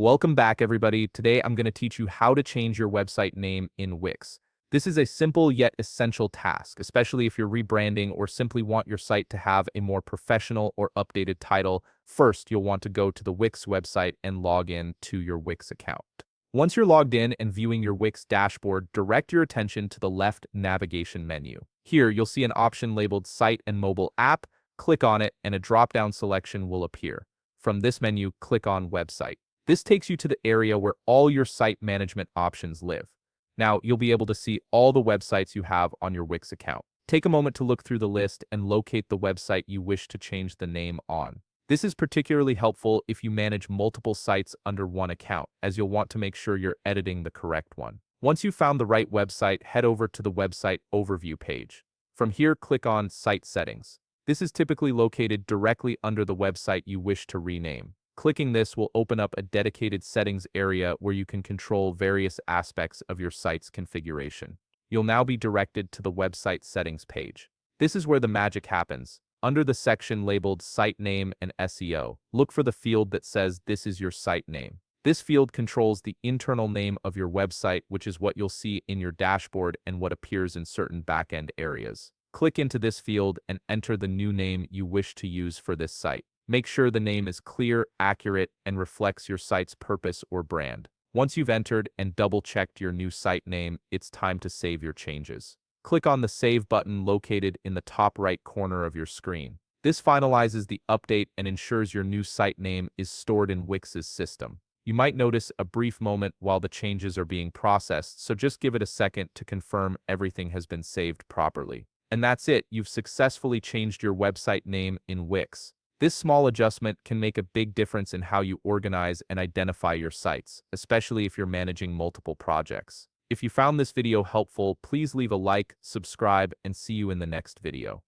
Welcome back, everybody. Today, I'm going to teach you how to change your website name in Wix. This is a simple yet essential task, especially if you're rebranding or simply want your site to have a more professional or updated title. First, you'll want to go to the Wix website and log in to your Wix account. Once you're logged in and viewing your Wix dashboard, direct your attention to the left navigation menu. Here, you'll see an option labeled Site and Mobile App. Click on it, and a drop-down selection will appear. From this menu, click on Website. This takes you to the area where all your site management options live. Now, you'll be able to see all the websites you have on your Wix account. Take a moment to look through the list and locate the website you wish to change the name on. This is particularly helpful if you manage multiple sites under one account, as you'll want to make sure you're editing the correct one. Once you've found the right website, head over to the website overview page. From here, click on Site Settings. This is typically located directly under the website you wish to rename. Clicking this will open up a dedicated settings area where you can control various aspects of your site's configuration. You'll now be directed to the website settings page. This is where the magic happens. Under the section labeled Site Name and SEO, look for the field that says this is your site name. This field controls the internal name of your website, which is what you'll see in your dashboard and what appears in certain backend areas. Click into this field and enter the new name you wish to use for this site. Make sure the name is clear, accurate, and reflects your site's purpose or brand. Once you've entered and double-checked your new site name, it's time to save your changes. Click on the Save button located in the top right corner of your screen. This finalizes the update and ensures your new site name is stored in Wix's system. You might notice a brief moment while the changes are being processed, so just give it a second to confirm everything has been saved properly. And that's it, you've successfully changed your website name in Wix. This small adjustment can make a big difference in how you organize and identify your sites, especially if you're managing multiple projects. If you found this video helpful, please leave a like, subscribe, and see you in the next video.